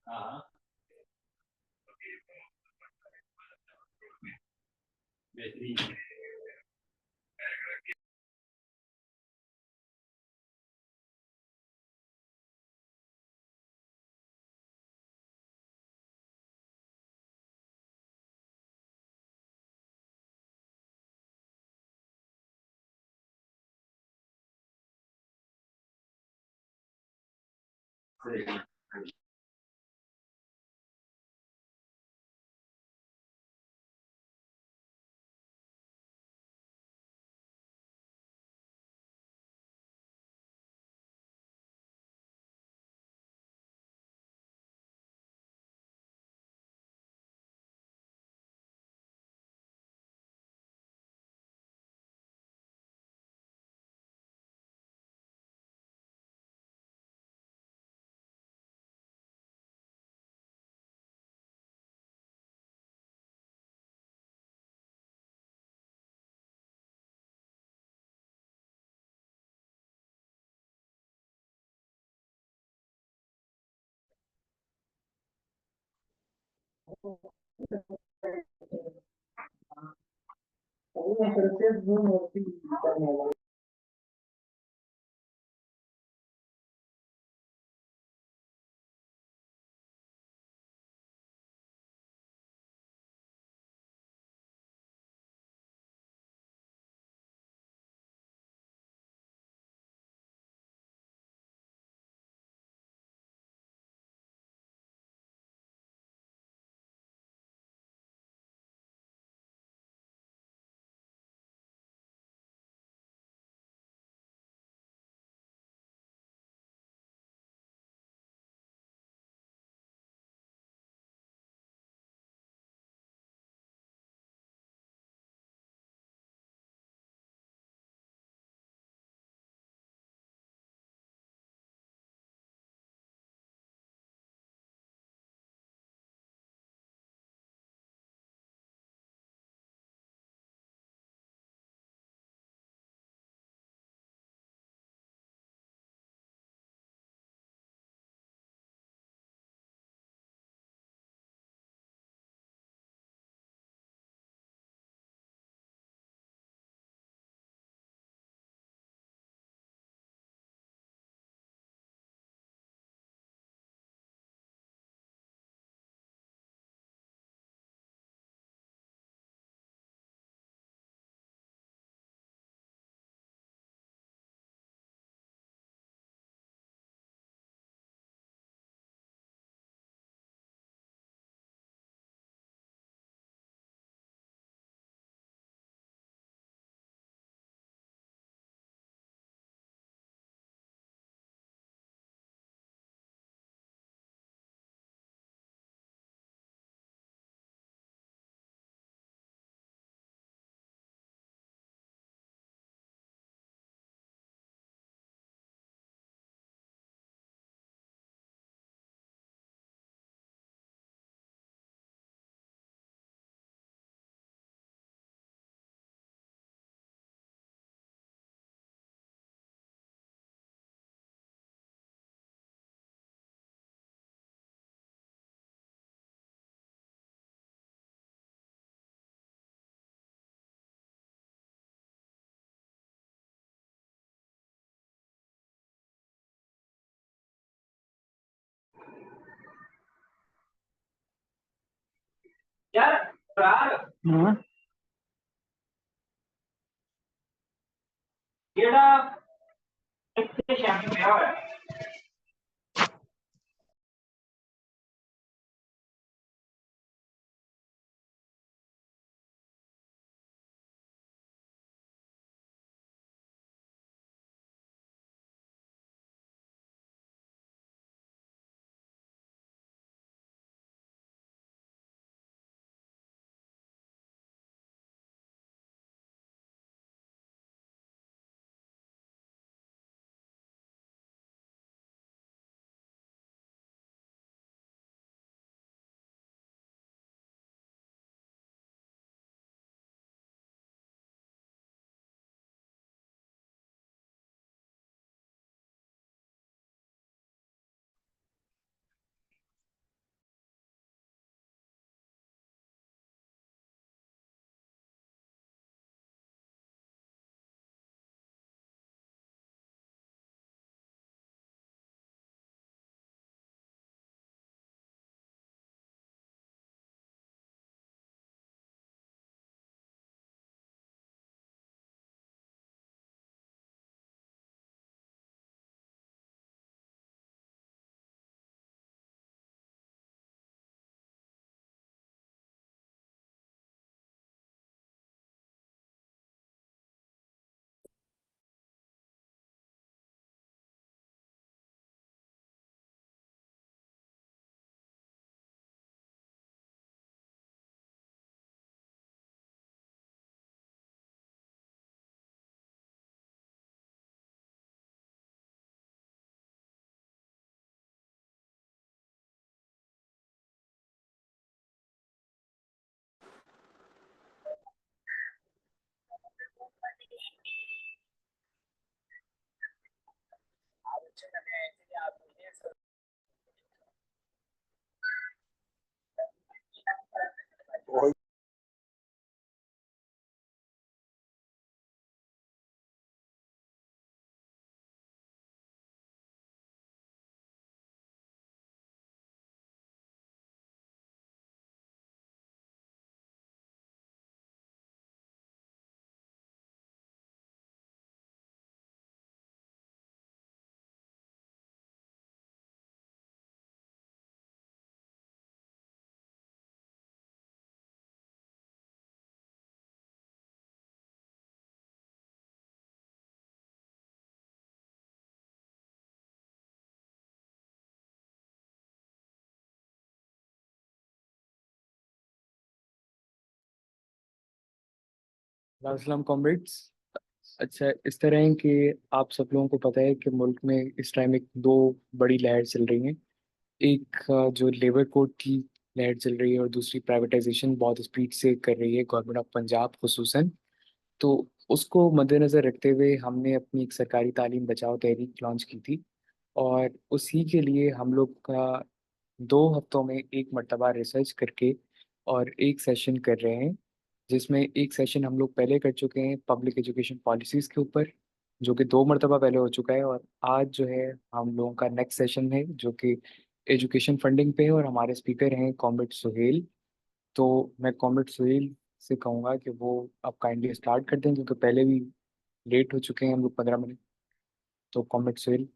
हाँ बेहतरीन। यार हाँ केड़ा इत्थे शैम्पू पिया होया है। अस्सलाम कॉमरेड्स। अच्छा, इस तरह है कि आप सब लोगों को पता है कि मुल्क में इस टाइम एक दो बड़ी लहर चल रही हैं। एक जो लेबर कोड की लहर चल रही है, और दूसरी प्राइवेटाइजेशन बहुत स्पीड से कर रही है गवर्नमेंट ऑफ पंजाब खुसूसन। तो उसको मद्देनज़र रखते हुए हमने अपनी एक सरकारी तालीम बचाओ तहरीक लॉन्च की थी। और उसी के लिए हम लोग का 2 हफ्तों में एक मर्तबा रिसर्च करके और एक सेशन कर रहे हैं, जिसमें एक सेशन हम लोग पहले कर चुके हैं पब्लिक एजुकेशन पॉलिसीज़ के ऊपर, जो कि 2 मरतबा पहले हो चुका है। और आज जो है हम लोगों का नेक्स्ट सेशन है जो कि एजुकेशन फंडिंग पे है, और हमारे स्पीकर हैं कॉमरेड सुहेल। तो मैं कॉमरेड सुहेल से कहूँगा कि वो आप काइंडली स्टार्ट कर दें, क्योंकि पहले भी लेट हो चुके हैं हम लोग 15 मिनट। तो कॉमरेड सुहेल,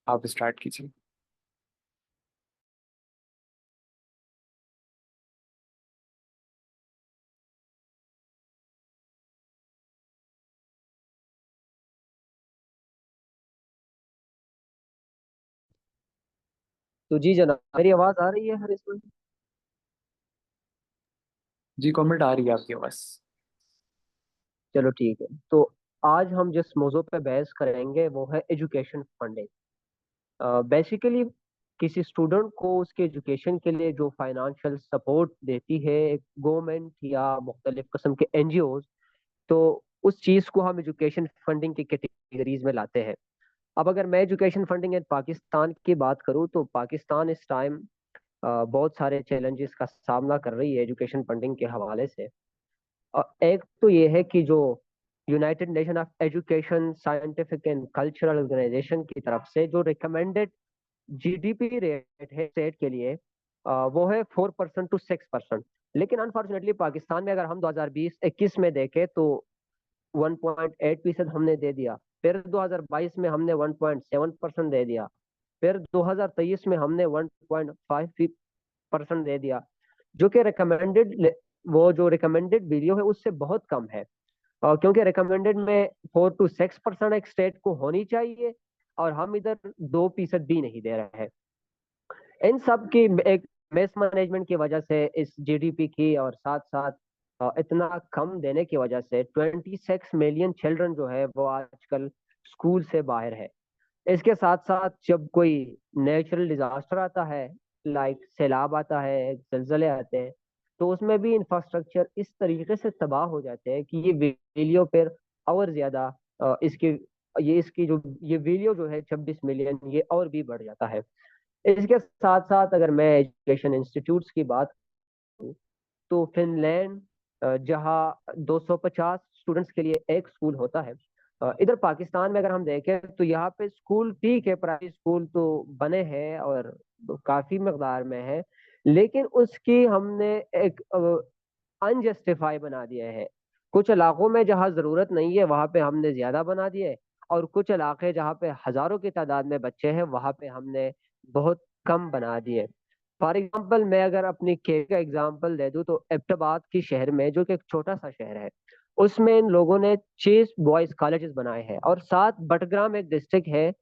आप स्टार्ट कीजिए। तो जी जनाब, मेरी आवाज आ रही है हर इसमें? जी कॉमरेड, आ रही है आपकी आवाज़। चलो ठीक है। तो आज हम जिस मौजू पे बहस करेंगे वो है एजुकेशन फंडिंग। बेसिकली किसी स्टूडेंट को उसके एजुकेशन के लिए जो फाइनेंशियल सपोर्ट देती है गवर्नमेंट या मुख्तलिफ किस्म के एनजीओज, तो उस चीज को हम एजुकेशन फंडिंग की कैटेगरीज में लाते हैं। अब अगर मैं एजुकेशन फंडिंग इन पाकिस्तान की बात करूँ तो पाकिस्तान इस टाइम बहुत सारे चैलेंजेस का सामना कर रही है एजुकेशन फंडिंग के हवाले से। एक तो ये है कि जो United Nation of Education Scientific and Cultural Organisation की तरफ से जो रिकमेंडेड जीडीपी रेट है स्टेट के लिए, वो है 4% to 6%। लेकिन अनफॉर्चुनेटली पाकिस्तान में अगर हम 2020-21 में देखें तो 1.8% हमने दे दिया। फिर 2022 में हमने 1.7% दे दिया। फिर 2023 में हमने 1.5% दे दिया, जो कि रिकमेंडेड, वो जो रिकमेंडेड वीडियो है उससे बहुत कम है। क्योंकि रिकमेंडेड में 4 to 6% एक स्टेट को होनी चाहिए, और हम इधर 2% भी नहीं दे रहे हैं। इन सब की एक मिस मैनेजमेंट की वजह से इस जीडीपी की, और साथ साथ इतना कम देने की वजह से 26 मिलियन चिल्ड्रन जो है वो आजकल स्कूल से बाहर है। इसके साथ साथ जब कोई नेचुरल डिजास्टर आता है, लाइक सैलाब आता है, जलजले आते हैं, तो उसमें भी इंफ्रास्ट्रक्चर इस तरीके से तबाह हो जाते हैं कि ये वैल्यू पर और ज्यादा इसकी, ये इसकी जो ये वैल्यू जो है 26 मिलियन, ये और भी बढ़ जाता है। इसके साथ साथ अगर मैं एजुकेशन इंस्टीट्यूट्स की बात करूं तो फिनलैंड, जहाँ 250 स्टूडेंट्स के लिए एक स्कूल होता है, इधर पाकिस्तान में अगर हम देखें तो यहाँ पे स्कूल ठीक है, प्राइवेट स्कूल तो बने हैं और काफी मकदार में है, लेकिन उसकी हमने एक अनजस्टिफाई बना दिया है। कुछ इलाकों में जहाँ जरूरत नहीं है वहां पे हमने ज्यादा बना दिए, और कुछ इलाके जहाँ पे हजारों की तादाद में बच्चे हैं वहां पे हमने बहुत कम बना दिए। फॉर एग्जाम्पल मैं अगर अपनी के का एग्जाम्पल दे दूं तो एबटाबाद की शहर में, जो कि एक छोटा सा शहर है, उसमें इन लोगों ने 6 बॉयज कॉलेजेस बनाए हैं, और साथ बटग्राम एक डिस्ट्रिक्ट है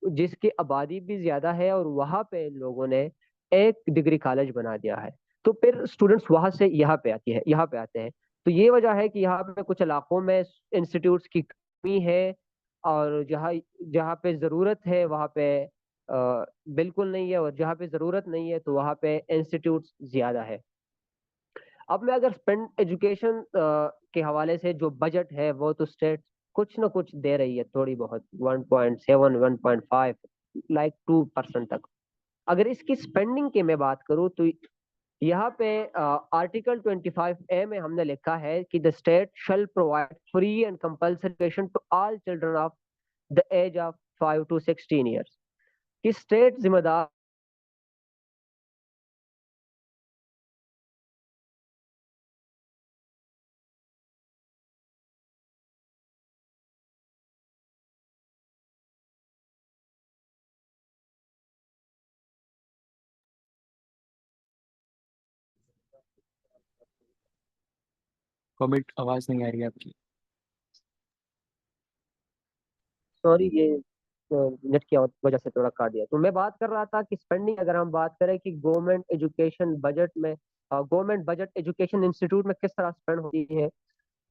जिसकी आबादी भी ज्यादा है, और वहां पे इन लोगों ने एक डिग्री कॉलेज बना दिया है। तो फिर स्टूडेंट्स वहां से यहाँ पे आते हैं। तो ये वजह है कि यहाँ पे कुछ इलाकों में इंस्टीट्यूट्स की कमी है, और जहाँ जहाँ पे जरूरत है वहाँ पे बिल्कुल नहीं है, और जहाँ पे जरूरत नहीं है तो वहाँ पे इंस्टीट्यूट्स ज्यादा है। अब मैं अगर स्पेंड एजुकेशन के हवाले से जो बजट है वो तो स्टेट कुछ ना कुछ दे रही है, थोड़ी बहुत 1.7 1.5 लाइक 2% तक। अगर इसकी स्पेंडिंग की मैं बात करूँ तो यहाँ पे आर्टिकल 25A में हमने लिखा है कि the state shall provide free and compulsory education to all children of the age of 5 to 16 years. कि स्टेट जिम्मेदार कॉमरेड, आवाज़ नहीं आ रही है आपकी। सॉरी, ये नेट की वजह से थोड़ा काट दिया। तो मैं बात कर रहा था कि स्पेंडिंग अगर हम बात करें कि गवर्नमेंट बजट एजुकेशन इंस्टीट्यूट में किस तरह स्पेंड होती है,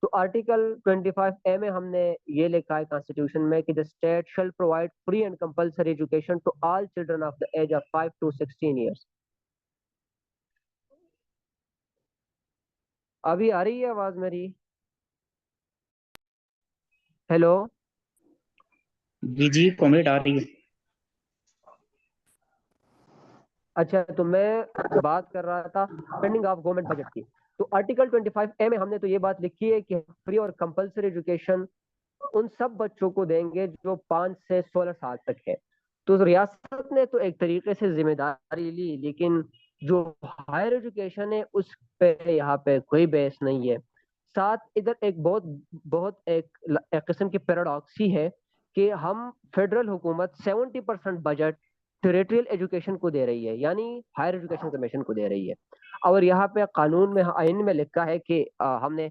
तो आर्टिकल 25A में हमने ये लिखा है कॉन्स्टिट्यूशन में कि the state shall provide free and compulsory education to all children of the age of 5 to 16 years. अभी आ रही है आवाज मेरी? हेलो। जी जी कॉमेंट आ रही है। अच्छा, तो मैं बात कर रहा था स्पेंडिंग ऑफ गवर्नमेंट बजट की। तो आर्टिकल 25A में हमने तो ये बात लिखी है कि फ्री और कंपल्सरी एजुकेशन उन सब बच्चों को देंगे जो 5 से 16 साल तक है। तो रियासत ने तो एक तरीके से जिम्मेदारी ली, लेकिन जो हायर एजुकेशन है उस पे यहाँ पे कोई बहस नहीं है। साथ इधर एक बहुत बहुत एक किस्म की पैराडॉक्स ही है कि हम फेडरल हुकूमत 70% बजट टेरिटोरियल एजुकेशन को दे रही है, यानी हायर एजुकेशन कमीशन को दे रही है। और यहाँ पे कानून में, आइन में लिखा है कि हमने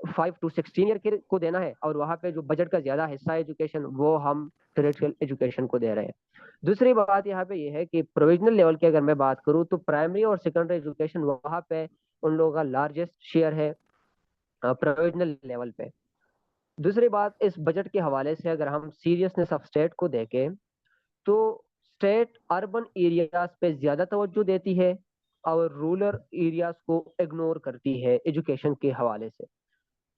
5 to 16 ईयर को देना है, और वहाँ पे जो बजट का ज्यादा हिस्सा है एजुकेशन, वो हम टेरिटोरियल एजुकेशन को दे रहे हैं। दूसरी बात यहाँ पे ये है कि प्रोविजनल लेवल की अगर मैं बात करूँ तो प्राइमरी और सेकेंडरी एजुकेशन वहाँ पे उन लोगों का लार्जेस्ट शेयर है प्रोविजनल लेवल पे। दूसरी बात, इस बजट के हवाले से अगर हम सीरियसनेस ऑफ स्टेट को देखें तो स्टेट अर्बन एरियाज पे ज्यादा तवज्जो देती है और रूरल एरियाज को इग्नोर करती है एजुकेशन के हवाले से।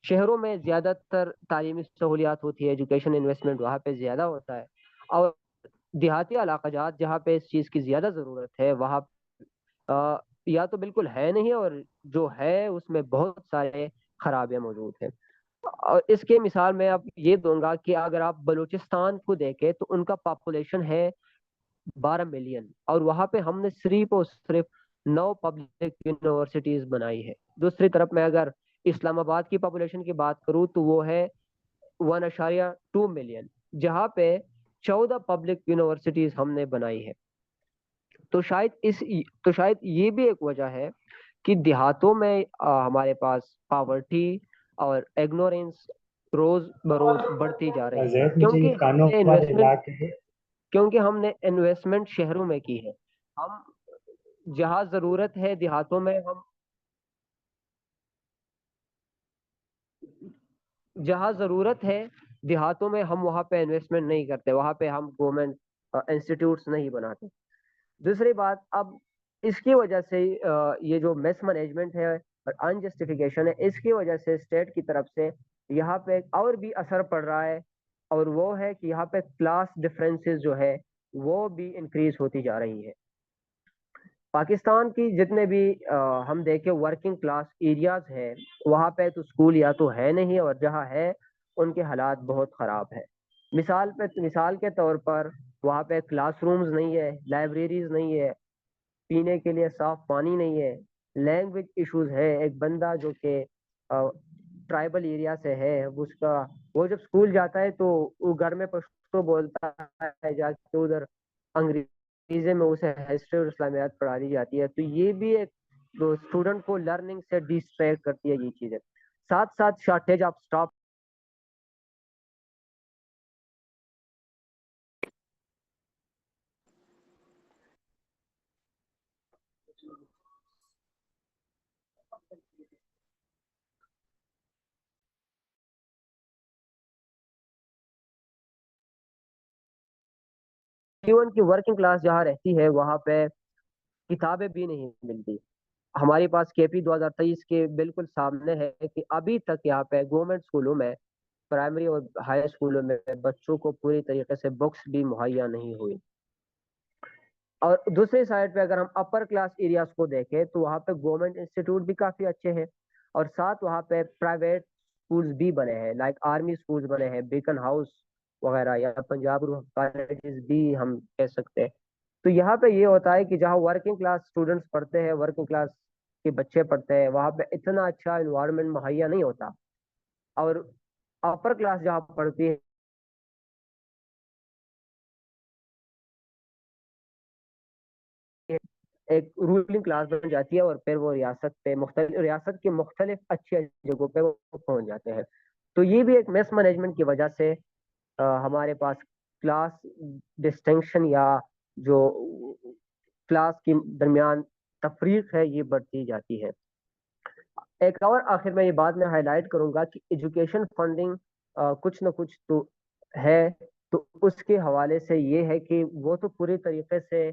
शहरों में ज्यादातर तालीमी सहूलियात होती है, एजुकेशन इन्वेस्टमेंट वहाँ पे ज्यादा होता है, और देहाती इलाकाजात जहाँ पे इस चीज़ की ज्यादा ज़रूरत है वहाँ या तो बिल्कुल है नहीं, और जो है उसमें बहुत सारे खराबियां मौजूद हैं। और इसके मिसाल मैं अब ये दूंगा कि अगर आप बलूचिस्तान को देखें तो उनका पॉपुलेशन है 12 मिलियन, और वहाँ पे हमने सिर्फ और सिर्फ 9 पब्लिक यूनिवर्सिटीज बनाई है। दूसरी तरफ मैं अगर इस्लामाबाद की पॉपुलेशन की बात करूँ तो वो है 1.2 मिलियन, जहाँ पे 14 पब्लिक यूनिवर्सिटीज हमने बनाई है। तो शायद ये भी एक वजह है कि देहातों में हमारे पास पावर्टी और इग्नोरेंस रोज बरोज बढ़ती जा रही है, अजय मुझे ये कानों पर हिला के क्योंकि हमने इन्वेस्टमेंट शहरों में की है। हम जहाँ जरूरत है देहातों में हम जहाँ जरूरत है देहातों में हम वहाँ पे इन्वेस्टमेंट नहीं करते, वहाँ पे हम गवर्नमेंट इंस्टीट्यूट्स नहीं बनाते। दूसरी बात, अब इसकी वजह से ये जो मिस मैनेजमेंट है और अनजस्टिफिकेशन है, इसकी वजह से स्टेट की तरफ से यहाँ पे और भी असर पड़ रहा है, और वो है कि यहाँ पे क्लास डिफरेंसेस जो है वो भी इंक्रीज होती जा रही है। पाकिस्तान की जितने भी हम देखें वर्किंग क्लास एरियाज है, वहाँ पे तो स्कूल या तो है नहीं, और जहाँ है उनके हालात बहुत ख़राब है। मिसाल के तौर पर वहाँ पे क्लासरूम्स नहीं है, लाइब्रेरीज नहीं है, पीने के लिए साफ पानी नहीं है, लैंग्वेज इश्यूज है। एक बंदा जो कि ट्राइबल एरिया से है, उसका वो जब स्कूल जाता है तो वो घर में पश्तो बोलता है, जाके उधर अंग्रेजी में उसे हिस्ट्री और इस्लामियात पढ़ा दी जाती है। तो ये भी एक तो स्टूडेंट को लर्निंग से डिस्ट्रैक्ट करती है ये चीजें। साथ साथ शॉर्टेज ऑफ स्टाफ। इवन की वर्किंग क्लास जहाँ रहती है वहाँ पे किताबें भी नहीं मिलती। हमारे पास केपी 2023 के बिल्कुल सामने है कि अभी तक यहाँ पे गवर्नमेंट स्कूलों में, प्राइमरी और हाई स्कूलों में बच्चों को पूरी तरीके से बुक्स भी मुहैया नहीं हुई। और दूसरी साइड पे अगर हम अपर क्लास एरियाज को देखें तो वहाँ पे गवर्नमेंट इंस्टीट्यूट भी काफी अच्छे हैं, और साथ वहाँ पे प्राइवेट स्कूल्स भी बने हैं, लाइक आर्मी स्कूल्स बने हैं, बेकन हाउस वगैरह, या पंजाब रूरल कॉलेजेस भी हम कह सकते हैं। तो यहाँ पे ये होता है कि जहाँ वर्किंग क्लास स्टूडेंट्स पढ़ते हैं, वर्किंग क्लास के बच्चे पढ़ते हैं, वहाँ पे इतना अच्छा इन्वायरमेंट मुहैया नहीं होता। और अपर क्लास जहाँ पढ़ती है एक रूलिंग क्लास बन जाती है, और फिर वो रियासत के मुख्तलिफ अच्छी जगहों पे वो पहुंच जाते हैं। तो ये भी एक मिस मैनेजमेंट की वजह से हमारे पास क्लास डिस्टिंक्शन या जो क्लास के दरमियान तफरीक है ये बढ़ती जाती है। एक और आखिर में ये बात मैं हाईलाइट करूंगा कि एजुकेशन फंडिंग कुछ ना कुछ तो है, तो उसके हवाले से ये है कि वो तो पूरी तरीके से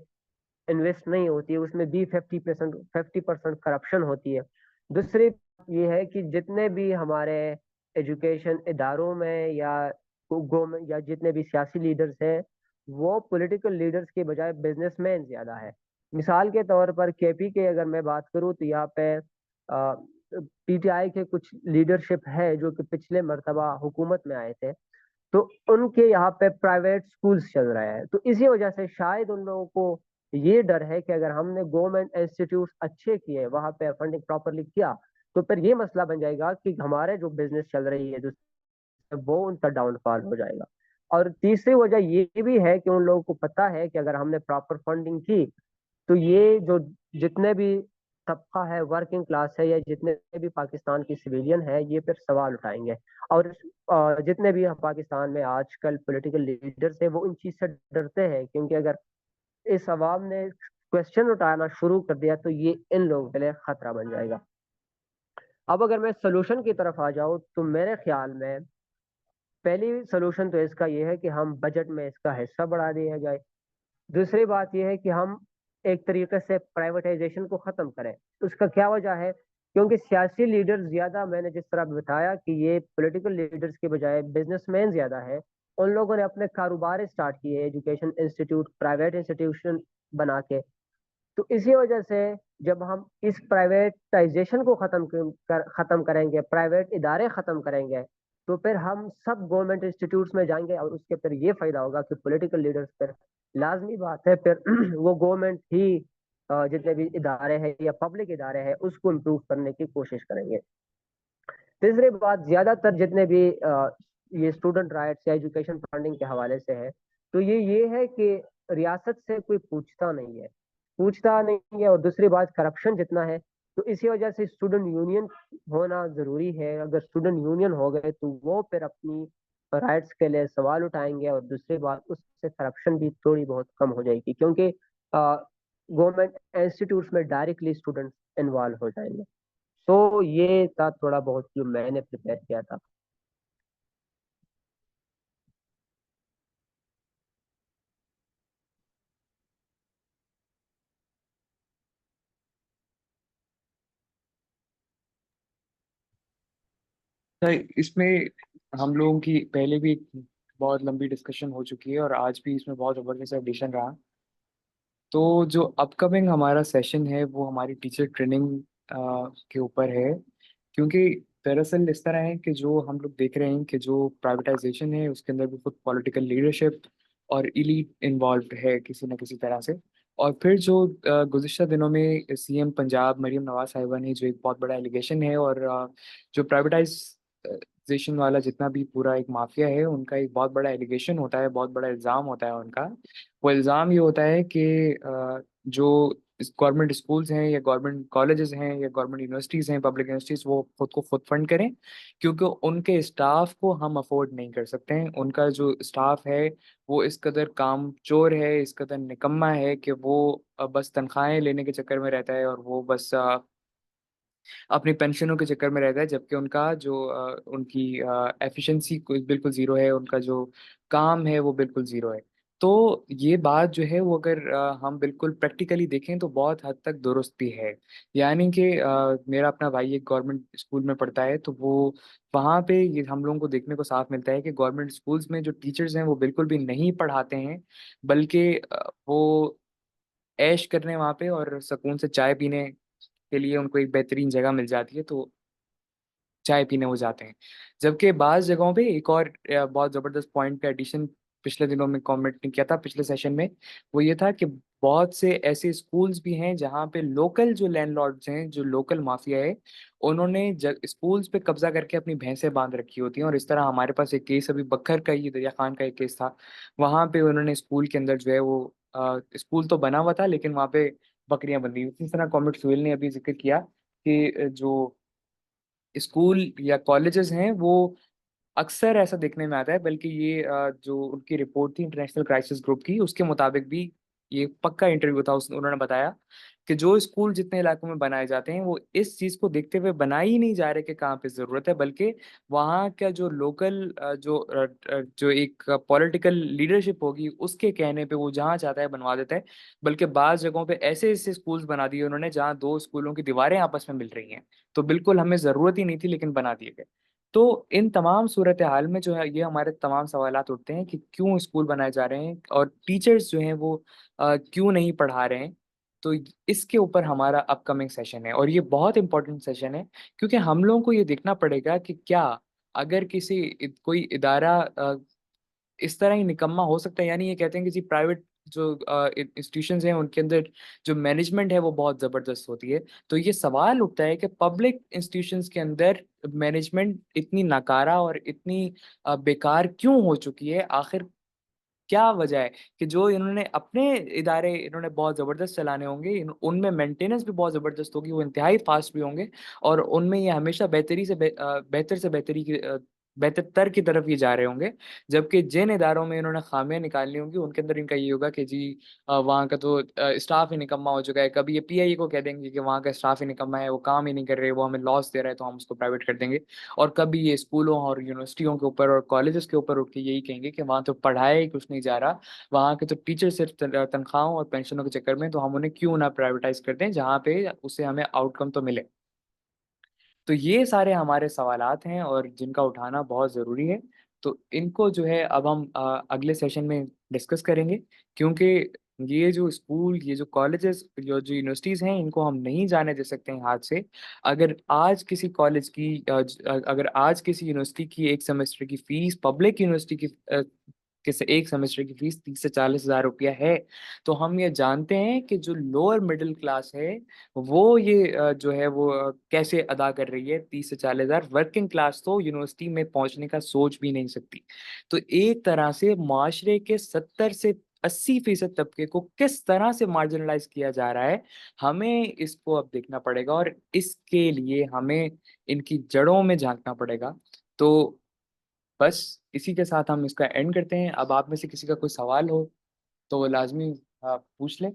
इन्वेस्ट नहीं होती है, उसमें भी 50% करप्शन होती है। दूसरी बात ये है कि जितने भी हमारे एजुकेशन इदारों में या गवर्नमेंट या जितने भी सियासी लीडर्स हैं, वो पॉलिटिकल लीडर्स के बजाय बिजनेसमैन ज्यादा है। मिसाल के तौर पर केपी के अगर मैं बात करूं तो यहाँ पे पीटीआई के कुछ लीडरशिप है जो कि पिछले मर्तबा हुकूमत में आए थे, तो उनके यहाँ पे प्राइवेट स्कूल्स चल रहे हैं। तो इसी वजह से शायद उन लोगों को ये डर है कि अगर हमने गवर्नमेंट इंस्टीट्यूट अच्छे किए, वहां पे फंडिंग प्रॉपरली किया, तो फिर ये मसला बन जाएगा कि हमारे जो बिजनेस चल रही है वो उनका डाउनफॉल हो जाएगा। और तीसरी वजह ये भी है कि उन लोगों को पता है कि अगर हमने प्रॉपर फंडिंग की, तो ये जो जितने भी तबका है, वर्किंग क्लास है, या जितने भी पाकिस्तान की सिविलियन है, ये फिर सवाल उठाएंगे। और जितने भी पाकिस्तान में आजकल पॉलिटिकल लीडर्स हैं, वो इन चीज से डरते हैं, क्योंकि अगर इस अवाम ने क्वेश्चन उठाना शुरू कर दिया तो ये इन लोगों के लिए खतरा बन जाएगा। अब अगर मैं सोल्यूशन की तरफ आ जाऊं तो मेरे ख्याल में पहली सोल्यूशन तो इसका ये है कि हम बजट में इसका हिस्सा बढ़ा दिया जाए। दूसरी बात यह है कि हम एक तरीके से प्राइवेटाइजेशन को खत्म करें। उसका क्या वजह है? क्योंकि सियासी लीडर ज्यादा, मैंने जिस तरह बताया कि ये पॉलिटिकल लीडर्स के बजाय बिजनेसमैन ज्यादा है, उन लोगों ने अपने कारोबार स्टार्ट किए, एजुकेशन इंस्टीट्यूट, प्राइवेट इंस्टीट्यूशन बना के। तो इसी वजह से जब हम इस प्राइवेटाइजेशन को खत्म करेंगे, प्राइवेट इदारे खत्म करेंगे, तो फिर हम सब गवर्नमेंट इंस्टीट्यूट्स में जाएंगे, और उसके फिर ये फायदा होगा कि पॉलिटिकल लीडर्स फिर, लाजमी बात है, फिर वो गवर्नमेंट ही जितने भी इदारे हैं या पब्लिक इदारे हैं उसको इम्प्रूव करने की कोशिश करेंगे। तीसरी बात, ज्यादातर जितने भी ये स्टूडेंट राइट्स या एजुकेशन फंडिंग के हवाले से है, तो ये है कि रियासत से कोई पूछता नहीं है। और दूसरी बात, करप्शन जितना है, तो इसी वजह से स्टूडेंट यूनियन होना जरूरी है। अगर स्टूडेंट यूनियन हो गए तो वो फिर अपनी राइट्स के लिए सवाल उठाएंगे, और दूसरी बात, उससे करप्शन भी थोड़ी बहुत कम हो जाएगी, क्योंकि गवर्नमेंट इंस्टीट्यूट्स में डायरेक्टली स्टूडेंट्स इन्वॉल्व हो जाएंगे। तो ये था थोड़ा बहुत जो मैंने प्रिपेयर किया था। तो इसमें हम लोगों की पहले भी एक बहुत लंबी डिस्कशन हो चुकी है और आज भी इसमें बहुत ज़बरदस्त एडिशन रहा। तो जो अपकमिंग हमारा सेशन है वो हमारी टीचर ट्रेनिंग के ऊपर है। क्योंकि दरअसल इस तरह है कि जो हम लोग देख रहे हैं कि जो प्राइवेटाइजेशन है उसके अंदर भी खुद पॉलिटिकल लीडरशिप और इलीट इन्वॉल्व है किसी न किसी तरह से। और फिर जो गुज़िश्ता दिनों में सीएम पंजाब मरीम नवाज साहिबा ने जो एक बहुत बड़ा एलिगेशन है, और जो प्राइवेटाइजेशन वाला जितना भी पूरा एक माफिया है उनका एक बहुत बड़ा एलिगेशन होता है, बहुत बड़ा इल्ज़ाम होता है उनका। वो इल्ज़ाम ये होता है कि जो गवर्नमेंट स्कूल्स हैं या गवर्नमेंट कॉलेजेस हैं या गवर्नमेंट यूनिवर्सिटीज़ हैं, पब्लिक यूनिवर्सिटीज़, वो खुद को खुद फंड करें, क्योंकि उनके स्टाफ को हम अफोर्ड नहीं कर सकते हैं। उनका जो स्टाफ है वो इस कदर कामचोर है, इस कदर निकम्मा है कि वो बस तनख्वाहें लेने के चक्कर में रहता है, और वो बस अपनी पेंशनों के चक्कर में रहता है, जबकि उनका जो उनकी एफिशिएंसी बिल्कुल ज़ीरो है, उनका जो काम है वो बिल्कुल ज़ीरो है। तो ये बात जो है वो अगर हम बिल्कुल प्रैक्टिकली देखें तो बहुत हद तक दुरुस्त भी है। यानी कि मेरा अपना भाई एक गवर्नमेंट स्कूल में पढ़ता है, तो वो वहाँ पे ये हम लोगों को देखने को साफ मिलता है कि गवर्नमेंट स्कूल्स में जो टीचर्स हैं वो बिल्कुल भी नहीं पढ़ाते हैं, बल्कि वो ऐश करने वहाँ पे और सुकून से चाय पीने के लिए उनको एक बेहतरीन जगह मिल जाती है, तो चाय पीने वो जाते हैं। जबकि बाज़ जगहों पे एक और बहुत ज़बरदस्त पॉइंट का एडिशन पिछले दिनों में कमेंट ने किया था पिछले सेशन में, वो ये था कि बहुत से ऐसे स्कूल्स भी हैं जहाँ पे लोकल जो लैंडलॉर्ड्स हैं, जो लोकल माफिया है, उन्होंने स्कूल्स पे कब्जा करके अपनी भैंसें बांध रखी होती हैं। और इस तरह हमारे पास एक केस अभी बखर का, ये दरिया खान का एक केस था। वहाँ पे उन्होंने स्कूल के अंदर जो है वो स्कूल तो बना हुआ था लेकिन वहाँ पे बकरियां बंधी हुई थी। इस तरह कॉमरेड सुहेल ने अभी जिक्र किया कि जो स्कूल या कॉलेजेस हैं वो अक्सर ऐसा देखने में आता है, बल्कि ये जो उनकी रिपोर्ट थी इंटरनेशनल क्राइसिस ग्रुप की, उसके मुताबिक भी ये पक्का इंटरव्यू था, उस उन्होंने बताया कि जो स्कूल जितने इलाकों में बनाए जाते हैं वो इस चीज़ को देखते हुए बनाए ही नहीं जा रहे कि कहाँ पे ज़रूरत है, बल्कि वहाँ का जो लोकल जो एक पॉलिटिकल लीडरशिप होगी उसके कहने पे वो जहाँ चाहता है बनवा देता है। बल्कि बाज़ जगहों पे ऐसे ऐसे स्कूल्स बना दिए उन्होंने जहाँ 2 स्कूलों की दीवारें आपस में मिल रही हैं। तो बिल्कुल हमें ज़रूरत ही नहीं थी लेकिन बना दिए गए। तो इन तमाम सूरत हाल में जो है ये हमारे तमाम सवालात उठते हैं कि क्यों स्कूल बनाए जा रहे हैं और टीचर्स जो हैं वो क्यों नहीं पढ़ा रहे हैं। तो इसके ऊपर हमारा अपकमिंग सेशन है और ये बहुत इंपॉर्टेंट सेशन है, क्योंकि हम लोगों को ये देखना पड़ेगा कि क्या अगर कोई इदारा इस तरह ही निकम्मा हो सकता है। यानी ये कहते हैं कि जी प्राइवेट जो इंस्टीट्यूशंस हैं उनके अंदर जो मैनेजमेंट है वो बहुत ज़बरदस्त होती है। तो ये सवाल उठता है कि पब्लिक इंस्टीट्यूशंस के अंदर मैनेजमेंट इतनी नाकारा और इतनी बेकार क्यों हो चुकी है? आखिर क्या वजह है कि जो इन्होंने अपने इदारे इन्होंने बहुत ज़बरदस्त चलाने होंगे, उनमें मेंटेनेंस भी बहुत ज़बरदस्त होगी, वो इंतहाई फास्ट भी होंगे और उनमें ये हमेशा बेहतर से बेहतर की तरफ ये जा रहे होंगे। जबकि जिन इदारों में इन्होंने खामियां निकालनी होंगी उनके अंदर इनका ये होगा कि जी वहाँ का तो स्टाफ ही निकम्मा हो चुका है। कभी ये पीआई को कह देंगे कि वहाँ का स्टाफ ही निकम्मा है, वो काम ही नहीं कर रहे, वो हमें लॉस दे रहा है तो हम उसको प्राइवेट कर देंगे। और कभी ये स्कूलों और यूनिवर्सिटियों के ऊपर और कॉलेजेस के ऊपर उठ के यही कहेंगे कि वहाँ तो पढ़ाया ही कुछ नहीं जा रहा, वहाँ के तो टीचर सिर्फ तनख्वाहों और पेंशनों के चक्कर में, तो हम उन्हें क्यों ना प्राइवेटाइज कर दें जहाँ पे उससे हमें आउटकम तो मिले। तो ये सारे हमारे सवालात हैं और जिनका उठाना बहुत ज़रूरी है। तो इनको जो है अब हम अगले सेशन में डिस्कस करेंगे, क्योंकि ये जो स्कूल, ये जो कॉलेजेस, जो यूनिवर्सिटीज़ हैं, इनको हम नहीं जाने दे सकते हैं हाथ से। अगर आज किसी यूनिवर्सिटी की एक सेमेस्टर की फ़ीस, पब्लिक यूनिवर्सिटी की एक सेमेस्टर की फ़ीस 30 से 40 हज़ार रुपया है, तो हम ये जानते हैं कि जो लोअर मिडिल क्लास है वो ये जो है वो कैसे अदा कर रही है 30 से 40 हज़ार। वर्किंग क्लास तो यूनिवर्सिटी में पहुंचने का सोच भी नहीं सकती। तो एक तरह से माशरे के 70 से 80% तबके को किस तरह से मार्जिनलाइज किया जा रहा है, हमें इसको अब देखना पड़ेगा और इसके लिए हमें इनकी जड़ों में झांकना पड़ेगा। तो बस इसी के साथ हम इसका एंड करते हैं। अब आप में से किसी का कोई सवाल हो तो वो लाजमी पूछ लें।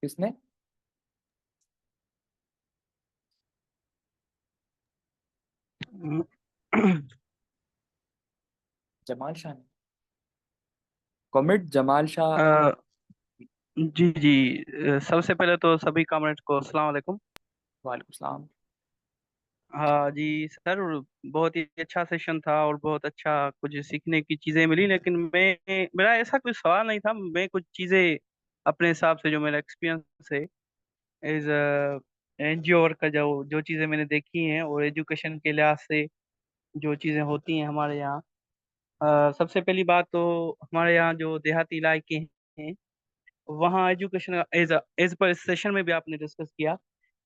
किसने? जमाल शाह ने? कॉमरेड जमाल शाह। अ, जी जी। सबसे पहले तो सभी कमेंट्स को अस्सलाम वालेकुम। वालेकुम सलाम। हाँ जी सर, बहुत ही अच्छा सेशन था और बहुत अच्छा कुछ सीखने की चीज़ें मिली, लेकिन मेरा ऐसा कोई सवाल नहीं था। मैं कुछ चीज़ें अपने हिसाब से, जो मेरा एक्सपीरियंस है एज एनजीओ वर्क का, जो जो चीज़ें मैंने देखी हैं और एजुकेशन के लिहाज से जो चीज़ें होती हैं हमारे यहाँ। सबसे पहली बात तो हमारे यहाँ जो देहाती इलाके हैं, वहाँ एजुकेशन एज एज पर सेशन में भी आपने डिस्कस किया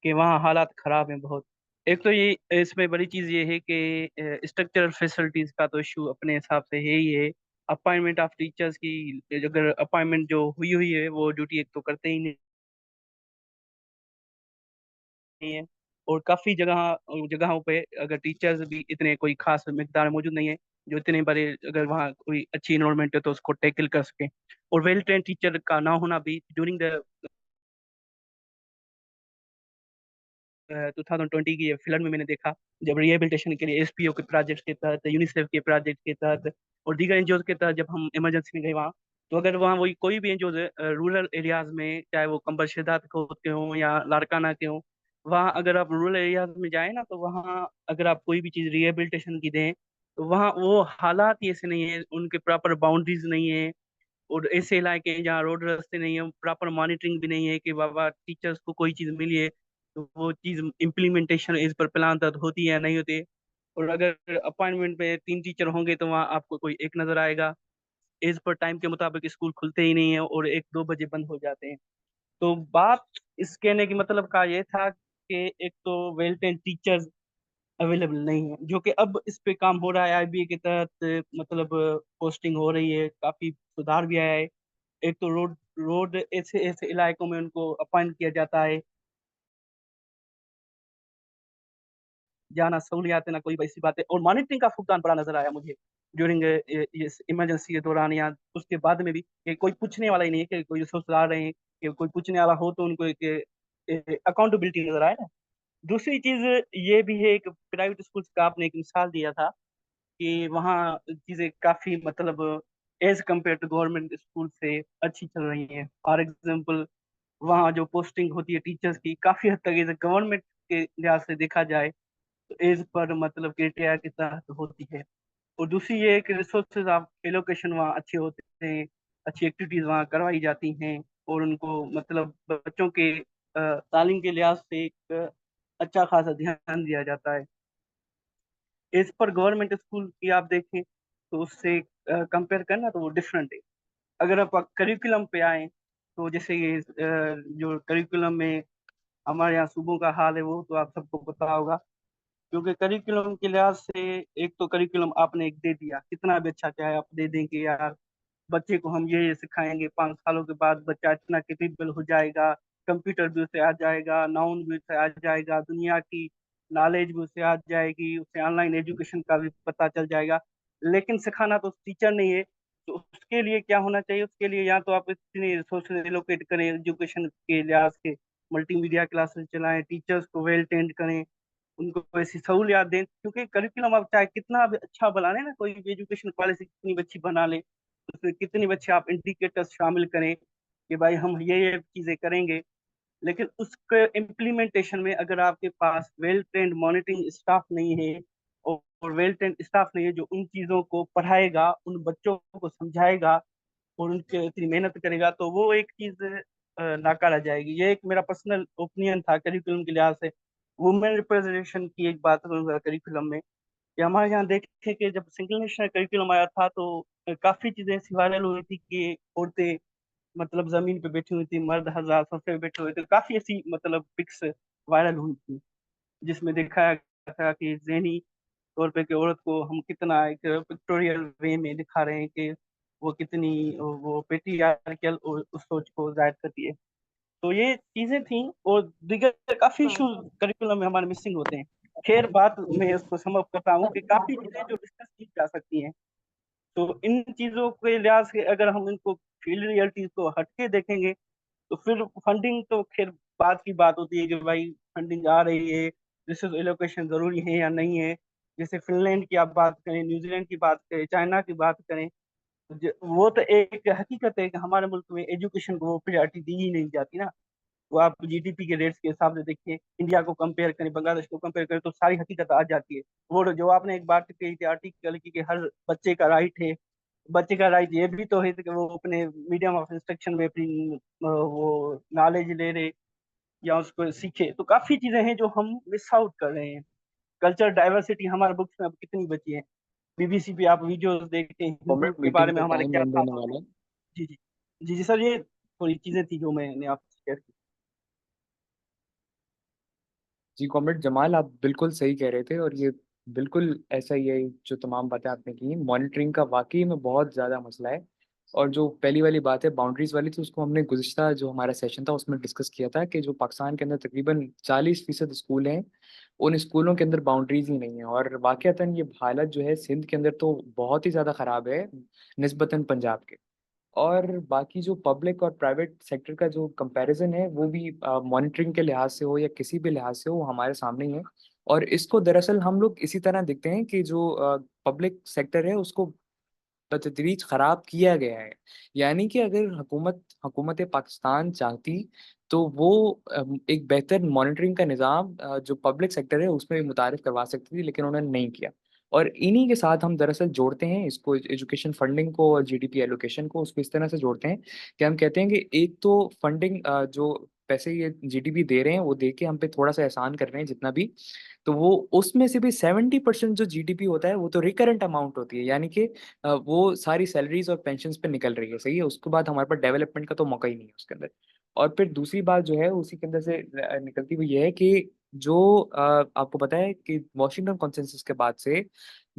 कि वहाँ हालात खराब हैं बहुत। एक तो ये इसमें बड़ी चीज़ ये है कि स्ट्रक्चरल फैसिलिटीज का तो इशू अपने हिसाब से है ही है। अपॉइंटमेंट ऑफ टीचर्स की, अगर अपॉइंटमेंट जो हुई हुई है वो ड्यूटी एक तो करते ही नहीं है। और काफ़ी जगहों पे अगर टीचर्स भी इतने कोई खास मिकदार में मौजूद नहीं है जो इतने बड़े, अगर वहाँ कोई अच्छी इन्वायरमेंट है तो उसको टैकल कर सके। और वेल ट्रेन टीचर का ना होना भी ड्यूरिंग द 2020 की फिल्म में मैंने देखा, जब रिहेबिलिटेशन के लिए एसपीओ के प्रोजेक्ट के तहत, यूनिसेफ के प्रोजेक्ट के तहत और दीगर एनजीओ के तहत जब हम इमरजेंसी में गए वहाँ, तो अगर वहाँ वही कोई भी एनजीओ रूरल एरियाज में, चाहे वो कंबर शेदात के हों या लाड़काना के हों, वहाँ अगर आप रूरल एरियाज में जाएं ना, तो वहाँ अगर आप कोई भी चीज़ रिहेबिलिटेशन की दें, तो वहाँ वो हालात ही ऐसे नहीं है, उनके प्रॉपर बाउंड्रीज नहीं है। और ऐसे इलाके हैं जहाँ रोड रास्ते नहीं है, प्रॉपर मॉनिटरिंग भी नहीं है कि बाबा टीचर्स को कोई चीज़ मिली है तो वो चीज़ इम्प्लीमेंटेशन इस पर प्लान तक होती है या नहीं होती है। और अगर अपॉइंटमेंट में 3 टीचर होंगे तो वहाँ आपको कोई एक नजर आएगा। एज पर टाइम के मुताबिक स्कूल खुलते ही नहीं है और 1-2 बजे बंद हो जाते हैं। तो बात इस कहने की मतलब का ये था कि एक तो वेल ट्रेन टीचर्स अवेलेबल नहीं है, जो कि अब इस पे काम हो रहा है आईबीए के तहत, मतलब पोस्टिंग हो रही है, काफी सुधार भी आया है। एक तो रोड रोड ऐसे ऐसे इलाकों में उनको अपॉइंट किया जाता है जाना सहूलियात है ना कोई वैसी बातें, और मॉनिटरिंग का फुकदान बड़ा नजर आया मुझे ड्यूरिंग इस इमरजेंसी के दौरान या उसके बाद में भी, कि कोई पूछने वाला ही नहीं है कि कोई रिसोर्स आ रहे हैं, कि कोई पूछने वाला हो तो उनको एक अकाउंटेबिलिटी नजर आए ना। दूसरी चीज ये भी है, एक प्राइवेट स्कूल का आपने एक मिसाल दिया था कि वहाँ चीजें काफी मतलब as compared to government school से अच्छी चल रही हैं। फॉर एग्जाम्पल वहाँ जो पोस्टिंग होती है टीचर्स की, काफी हद तक एज गवर्नमेंट के लिहाज से देखा जाए तो एज पर मतलब क्राइटेरिया के तहत होती है। और दूसरी ये कि रिसोर्सेज ऑफ एलोकेशन वहाँ अच्छे होते हैं, अच्छी एक्टिविटीज वहाँ करवाई जाती हैं, और उनको मतलब बच्चों के तालीम के लिहाज से एक अच्छा खासा ध्यान दिया जाता है। इस पर गवर्नमेंट स्कूल की आप देखें तो उससे कंपेयर करना तो वो डिफरेंट है। अगर आप करिकुलम पे आए तो जैसे ये जो करिकुलम में हमारे यहाँ सूबों का हाल है वो तो आप सबको पता होगा। क्योंकि करिकुलम के लिहाज से एक तो करिकुलम आपने एक दे दिया, कितना भी अच्छा चाहे आप दे देंगे यार, बच्चे को हम ये सिखाएंगे, 5 सालों के बाद बच्चा इतना कैपेबल हो जाएगा, कंप्यूटर भी उसे आ जाएगा, नाउन भी उसे आ जाएगा, दुनिया की नॉलेज भी उसे आ जाएगी, उसे ऑनलाइन एजुकेशन का भी पता चल जाएगा। लेकिन सिखाना तो टीचर नहीं है। तो उसके लिए क्या होना चाहिए, उसके लिए या तो आप इतनी रिसोर्सेज एलोकेट करें एजुकेशन के लिहाज से, मल्टीमीडिया क्लासेस चलाएं, टीचर्स को वेल ट्रेंड करें, उनको ऐसी सहूलियात दें। क्योंकि करिकुलम आप चाहे कितना भी अच्छा बना लें ना, कोई भी एजुकेशन पॉलिसी कितनी भी अच्छी बना ले, उसमें कितनी भी अच्छे आप इंडिकेटर्स शामिल करें कि भाई हम ये चीजें करेंगे, लेकिन उसके इम्प्लीमेंटेशन में अगर आपके पास वेल ट्रेंड मॉनिटरिंग स्टाफ नहीं है, और वेल ट्रेंड स्टाफ नहीं है जो उन चीजों को पढ़ाएगा, उन बच्चों को समझाएगा और उनके इतनी मेहनत करेगा, तो वो एक चीज नाकारा जाएगी। ये एक मेरा पर्सनल ओपिनियन था करिकुलम के लिहाज से। वुमेन रिप्रेजेंटेशन की एक बात करूंगा करिकुलम में, कि हमारे यहाँ देखे कि जब सिंगल नेशनल करिकुलम आया था तो काफी चीजें ऐसी वायरल हुई थी कि औरतें मतलब जमीन पे बैठी हुई थी, मर्द हजार सोफे पे बैठे हुए थे, काफी ऐसी मतलब पिक्स वायरल हुई थी जिसमें दिखाया गया था कि जहनी तौर पे कि औरत को हम कितना एक पिक्टोरियल वे में दिखा रहे हैं कि वो कितनी वो पेट्रियार्कल उस सोच को जाहिर करती है। तो ये चीजें थी, और दीगर काफी इशू करिकुलम में हमारे मिसिंग होते हैं। खैर बात मैं इसको समअप करता हूँ कि काफी चीजें जो डिस्कस की जा सकती हैं। तो इन चीजों के लिहाज से अगर हम इनको फील्ड रियलिटीज को हटके देखेंगे तो फिर फंडिंग तो खैर बात की बात होती है कि भाई फंडिंग आ रही है, रिसोर्स एलोकेशन जरूरी है या नहीं है। जैसे फिनलैंड की आप बात करें, न्यूजीलैंड की बात करें, चाइना की बात करें, वो तो एक हकीकत है कि हमारे मुल्क में एजुकेशन को वो प्रायोरिटी दी ही नहीं जाती ना। वो आप जीडीपी के रेट्स के हिसाब से देखिए, इंडिया को कंपेयर करें, बांग्लादेश को कंपेयर करें, तो सारी हकीकत आ जाती है। वो जो आपने एक बात कही थी आर्टिकल की कि हर बच्चे का राइट है, बच्चे का राइट ये भी तो है कि वो अपने मीडियम ऑफ इंस्ट्रक्शन में अपनी वो नॉलेज ले रहे या उसको सीखे। तो काफी चीजें हैं जो हम मिस आउट कर रहे हैं। कल्चर डाइवर्सिटी हमारे बुक्स में अब कितनी बची है, बीबीसी पे आप वीडियोस देखते हैं हिंदू कॉमरेड के बारे मीटिंग में का हमारे टाइम क्या एंड था। होने वाला है। जी जी जी जी सर, ये थोड़ी चीजें थी जो मैंने आपसे शेयर की। जी कॉमरेड जमाल, आप बिल्कुल सही कह रहे थे, और ये बिल्कुल ऐसा ही है जो तमाम बातें आपने की। मॉनिटरिंग का वाकई में बहुत ज़्यादा मसला है। और जो पहली वाली बात है बाउंड्रीज वाली, तो उसको हमने गुज़िश्ता जो हमारा सेशन था उसमें डिस्कस किया था कि जो पाकिस्तान के अंदर तकरीबन 40% स्कूल हैं, उन स्कूलों के अंदर बाउंड्रीज ही नहीं है। और वाक़तन ये हालत जो है सिंध के अंदर तो बहुत ही ज़्यादा ख़राब है निस्बतन पंजाब के। और बाकी जो पब्लिक और प्राइवेट सेक्टर का जो कंपैरिजन है वो भी मॉनिटरिंग के लिहाज से हो या किसी भी लिहाज से हो, वो हमारे सामने ही है। और इसको दरअसल हम लोग इसी तरह देखते हैं कि जो पब्लिक सेक्टर है उसको बतदरीज ख़राब किया गया है। यानी कि अगर हुकूमत पाकिस्तान चाहती तो वो एक बेहतर मॉनिटरिंग का निज़ाम जो पब्लिक सेक्टर है उसमें भी मुतारिफ करवा सकती थी, लेकिन उन्होंने नहीं किया। और इन्हीं के साथ हम दरअसल जोड़ते हैं इसको, एजुकेशन फंडिंग को और जीडीपी एलोकेशन को, उसको इस तरह से जोड़ते हैं कि हम कहते हैं कि एक तो फंडिंग जो पैसे ये जीडीपी दे रहे हैं वो दे के हम पे थोड़ा सा एहसान कर रहे हैं जितना भी, तो वो उसमें से भी 70% जो जीडीपी होता है वो तो रिकरेंट अमाउंट होती है। यानी कि वो सारी सैलरीज और पेंशन्स पे निकल रही है, सही है। उसके बाद हमारे पास डेवलपमेंट का तो मौका ही नहीं है उसके अंदर। और फिर दूसरी बात जो है उसी के अंदर से निकलती हुई ये है कि जो आपको पता है कि वाशिंगटन कॉन्सेंसस के बाद से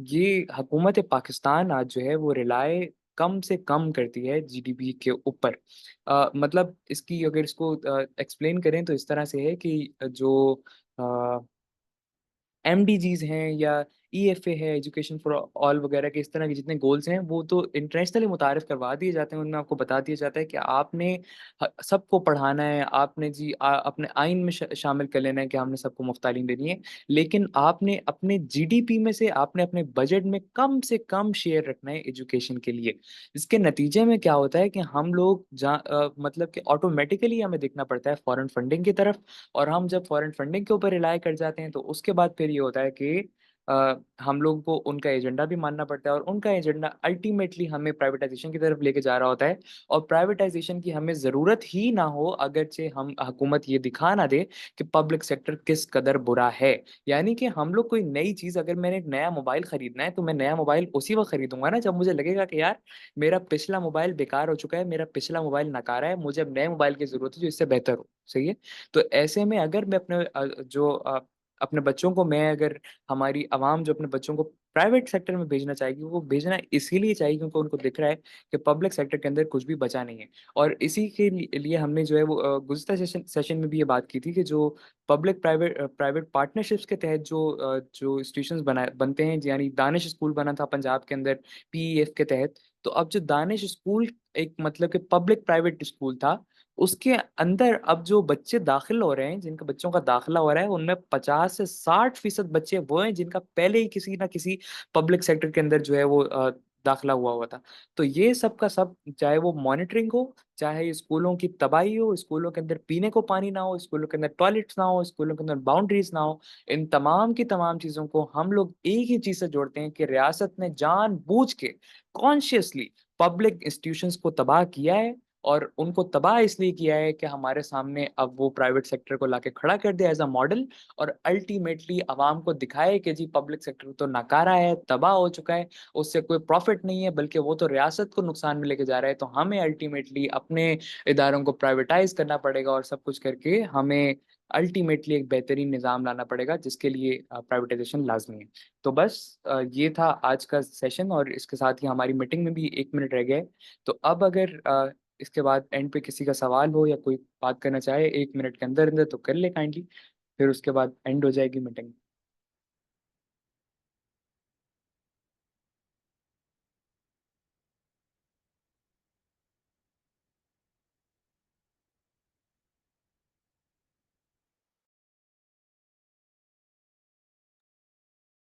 ये हुकूमत पाकिस्तान आज जो है वो रिलाय कम से कम करती है जीडीपी के ऊपर। मतलब इसकी अगर इसको एक्सप्लेन करें तो इस तरह से है कि जो MDGs हैं या EFA है, एजुकेशन फॉर ऑल वगैरह के इस तरह के जितने गोल्स हैं वो तो इंटरनेशनली मुतारिफ करवा दिए जाते हैं। उनमें आपको बता दिया जाता है कि आपने सबको पढ़ाना है, आपने जी अपने आइन में शामिल कर लेना है कि हमने सबको मुफ्त तालीम देनी है, लेकिन आपने अपने GDP में से, आपने अपने बजट में कम से कम शेयर रखना है एजुकेशन के लिए। इसके नतीजे में क्या होता है कि हम लोग मतलब कि ऑटोमेटिकली हमें देखना पड़ता है फॉरेन फंडिंग की तरफ, और हम जब फॉरेन फंडिंग के ऊपर रिलाय कर जाते हैं तो उसके बाद फिर ये होता है कि हम लोगों को उनका एजेंडा भी मानना पड़ता है, और उनका एजेंडा अल्टीमेटली हमें प्राइवेटाइजेशन की तरफ लेके जा रहा होता है। और प्राइवेटाइजेशन की हमें ज़रूरत ही ना हो, अगरचे हम हुकूमत ये दिखा ना दे कि पब्लिक सेक्टर किस कदर बुरा है। यानी कि हम लोग कोई नई चीज़, अगर मैंने एक नया मोबाइल ख़रीदना है तो मैं नया मोबाइल उसी वक्त ख़रीदूंगा ना जब मुझे लगेगा कि यार मेरा पिछला मोबाइल बेकार हो चुका है, मेरा पिछला मोबाइल नकारा है, मुझे अब नए मोबाइल की ज़रूरत है जो इससे बेहतर हो। सही है। तो ऐसे में अगर मैं अपने बच्चों को, मैं अगर हमारी आवाम जो अपने बच्चों को प्राइवेट सेक्टर में भेजना चाहेगी, वो भेजना इसीलिए चाहिए क्योंकि उनको दिख रहा है कि पब्लिक सेक्टर के अंदर कुछ भी बचा नहीं है। और इसी के लिए हमने जो है वो गुज़िश्ता सेशन में भी ये बात की थी कि जो पब्लिक प्राइवेट प्राइवेट पार्टनरशिप्स के तहत जो इंस्टीट्यूशंस बनते हैं, यानी दानिश स्कूल बना था पंजाब के अंदर PEF के तहत। तो अब जो दानिश स्कूल एक मतलब कि पब्लिक प्राइवेट स्कूल था, उसके अंदर अब जो बच्चे दाखिल हो रहे हैं, जिनका बच्चों का दाखिला हो रहा है, उनमें 50 से 60% बच्चे वो हैं जिनका पहले ही किसी ना किसी पब्लिक सेक्टर के अंदर जो है वो दाखिला हुआ हुआ था। तो ये सब का सब, चाहे वो मॉनिटरिंग हो, चाहे स्कूलों की तबाही हो, स्कूलों के अंदर पीने को पानी ना हो, स्कूलों के अंदर टॉयलेट्स ना हो, स्कूलों के अंदर बाउंड्रीज ना हो, इन तमाम की तमाम चीज़ों को हम लोग एक ही चीज़ से जोड़ते हैं कि रियासत ने जानबूझ के कॉन्शियसली पब्लिक इंस्टीट्यूशंस को तबाह किया है, और उनको तबाह इसलिए किया है कि हमारे सामने अब वो प्राइवेट सेक्टर को लाके खड़ा कर दिया एज अ मॉडल, और अल्टीमेटली आवाम को दिखाए कि जी पब्लिक सेक्टर तो नकारा है, तबाह हो चुका है, उससे कोई प्रॉफिट नहीं है, बल्कि वो तो रियासत को नुकसान में लेके जा रहा है। तो हमें अल्टीमेटली अपने इदारों को प्राइवेटाइज करना पड़ेगा, और सब कुछ करके हमें अल्टीमेटली एक बेहतरीन निज़ाम लाना पड़ेगा जिसके लिए प्राइवेटाइजेशन लाजमी है। तो बस ये था आज का सेशन, और इसके साथ ही हमारी मीटिंग में भी 1 मिनट रह गया है। तो अब अगर इसके बाद एंड पे किसी का सवाल हो या कोई बात करना चाहे 1 मिनट के अंदर अंदर तो कर ले काइंडली, फिर उसके बाद एंड हो जाएगी मीटिंग।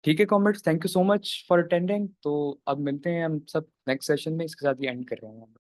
ठीक है comrades, thank you so much for attending. तो अब मिलते हैं हम सब नेक्स्ट सेशन में, इसके साथ ही एंड कर रहे हैं हम।